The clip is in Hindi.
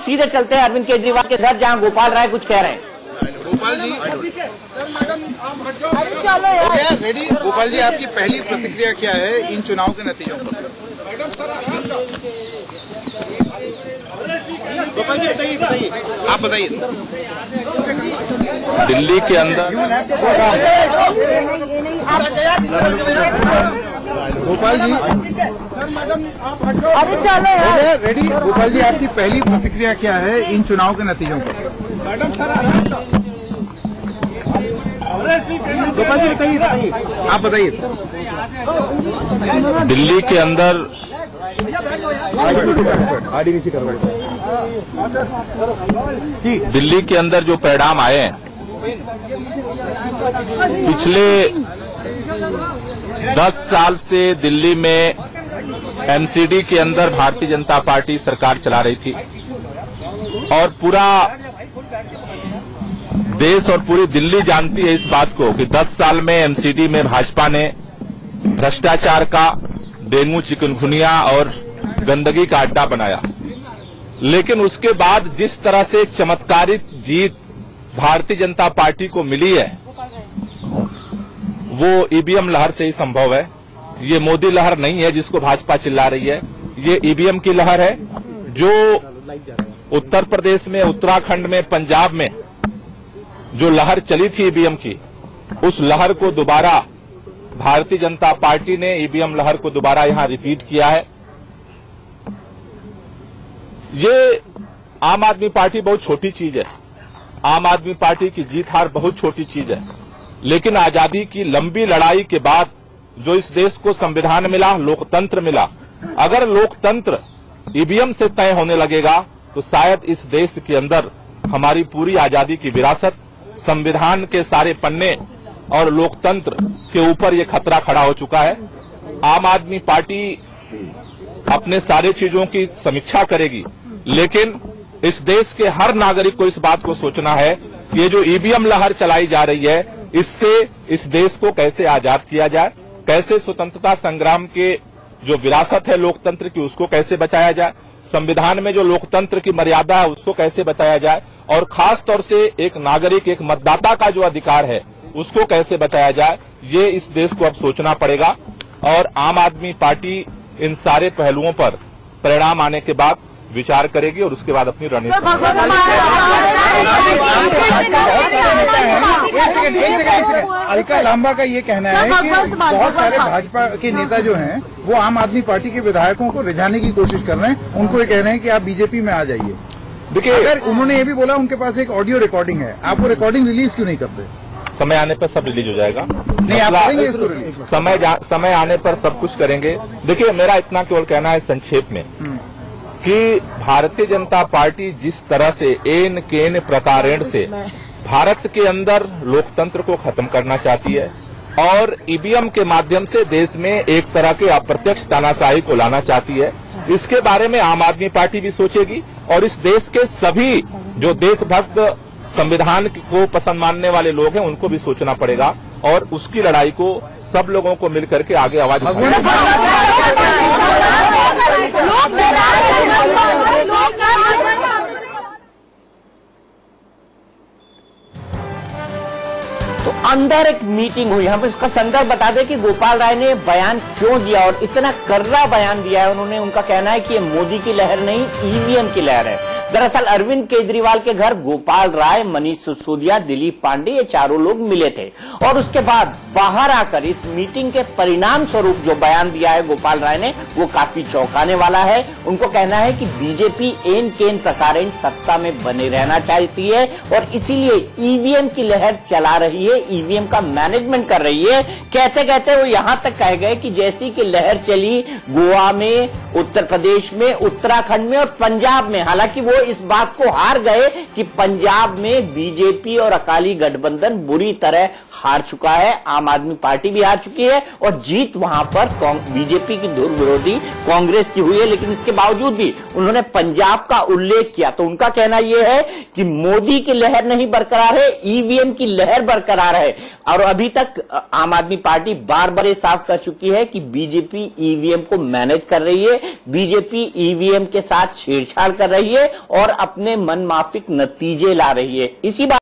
सीधे चलते हैं अरविंद केजरीवाल के घर, जहां गोपाल राय कुछ कह रहे हैं। गोपाल जी, रेडी? गोपाल जी, आपकी पहली प्रतिक्रिया क्या है इन चुनाव के नतीजों पर? गोपाल जी बताइए, आप बताइए। दिल्ली के अंदर गोपाल जी, रेडी? गोपाल जी, आपकी पहली प्रतिक्रिया क्या है इन चुनाव के नतीजों पर? गोपाल जी बताइए, आप बताइए। दिल्ली के अंदर जो परिणाम आए हैं, पिछले 10 साल से दिल्ली में एमसीडी के अंदर भारतीय जनता पार्टी सरकार चला रही थी और पूरा देश और पूरी दिल्ली जानती है इस बात को कि 10 साल में एमसीडी में भाजपा ने भ्रष्टाचार का, डेंगू, चिकनगुनिया और गंदगी का अड्डा बनाया। लेकिन उसके बाद जिस तरह से चमत्कारिक जीत भारतीय जनता पार्टी को मिली है, वो ईवीएम लहर से ही संभव है। ये मोदी लहर नहीं है जिसको भाजपा चिल्ला रही है, ये ईवीएम की लहर है। जो उत्तर प्रदेश में, उत्तराखंड में, पंजाब में जो लहर चली थी ईवीएम की, उस लहर को दोबारा भारतीय जनता पार्टी ने ईवीएम लहर को दोबारा यहां रिपीट किया है। ये आम आदमी पार्टी बहुत छोटी चीज है, आम आदमी पार्टी की जीत हार बहुत छोटी चीज है, लेकिन आजादी की लंबी लड़ाई के बाद जो इस देश को संविधान मिला, लोकतंत्र मिला, अगर लोकतंत्र ईवीएम से तय होने लगेगा तो शायद इस देश के अंदर हमारी पूरी आजादी की विरासत, संविधान के सारे पन्ने और लोकतंत्र के ऊपर ये खतरा खड़ा हो चुका है। आम आदमी पार्टी अपने सारे चीजों की समीक्षा करेगी, लेकिन इस देश के हर नागरिक को इस बात को सोचना है कि ये जो ईवीएम लहर चलाई जा रही है, इससे इस देश को कैसे आजाद किया जाए, कैसे स्वतंत्रता संग्राम के जो विरासत है लोकतंत्र की, उसको कैसे बचाया जाए, संविधान में जो लोकतंत्र की मर्यादा है उसको कैसे बचाया जाए, और खास तौर से एक नागरिक, एक मतदाता का जो अधिकार है उसको कैसे बचाया जाए, ये इस देश को अब सोचना पड़ेगा। और आम आदमी पार्टी इन सारे पहलुओं पर परिणाम आने के बाद विचार करेगी और उसके बाद अपनी रणनीति। अलका लांबा का ये कहना है कि बहुत सारे भाजपा के नेता जो हैं वो आम आदमी पार्टी के विधायकों को रिझाने की कोशिश कर रहे हैं, उनको ये कह रहे हैं कि आप बीजेपी में आ जाइए। देखिए, अगर उन्होंने ये भी बोला उनके पास एक ऑडियो रिकॉर्डिंग है, आप वो रिकॉर्डिंग रिलीज क्यों नहीं करते? समय आने पर सब रिलीज हो जाएगा। नहीं, आप करेंगे इसको रिलीज? समय आने पर सब कुछ करेंगे। देखिए, मेरा इतना केवल कहना है संक्षेप में कि भारतीय जनता पार्टी जिस तरह से एन केन प्रकारेण से भारत के अंदर लोकतंत्र को खत्म करना चाहती है और ईवीएम के माध्यम से देश में एक तरह के अप्रत्यक्ष तानाशाही को लाना चाहती है, इसके बारे में आम आदमी पार्टी भी सोचेगी और इस देश के सभी जो देशभक्त, संविधान को पसंद मानने वाले लोग हैं उनको भी सोचना पड़ेगा और उसकी लड़ाई को सब लोगों को मिलकर के आगे आवाज तो अंदर एक मीटिंग हुई। हम इसका संदर्भ बता दें कि गोपाल राय ने बयान क्यों दिया और इतना कर्रा बयान दिया है। उन्होंने, उनका कहना है कि ये मोदी की लहर नहीं, ईवीएम की लहर है। दरअसल अरविंद केजरीवाल के घर गोपाल राय, मनीष सिसोदिया, दिलीप पांडे, ये चारों लोग मिले थे और उसके बाद बाहर आकर इस मीटिंग के परिणाम स्वरूप जो बयान दिया है गोपाल राय ने, वो काफी चौंकाने वाला है। उनको कहना है कि बीजेपी एन केन प्रकारेण सत्ता में बने रहना चाहती है और इसीलिए ईवीएम की लहर चला रही है, ईवीएम का मैनेजमेंट कर रही है। कहते कहते वो यहां तक कह गए कि जैसी कि लहर चली गोवा में, उत्तर प्रदेश में, उत्तराखंड में और पंजाब में, हालांकि वो इस बात को हार गए कि पंजाब में बीजेपी और अकाली गठबंधन बुरी तरह हार चुका है, आम आदमी पार्टी भी हार चुकी है और जीत वहां पर बीजेपी की धुर विरोधी कांग्रेस की हुई है। लेकिन इसके बावजूद भी उन्होंने पंजाब का उल्लेख किया। तो उनका कहना यह है कि मोदी की लहर नहीं बरकरार है, ईवीएम की लहर बरकरार है। और अभी तक आम आदमी पार्टी बार बार ये साफ कर चुकी है कि बीजेपी ईवीएम को मैनेज कर रही है, बीजेपी ईवीएम के साथ छेड़छाड़ कर रही है और अपने मनमाफिक नतीजे ला रही है। इसी बात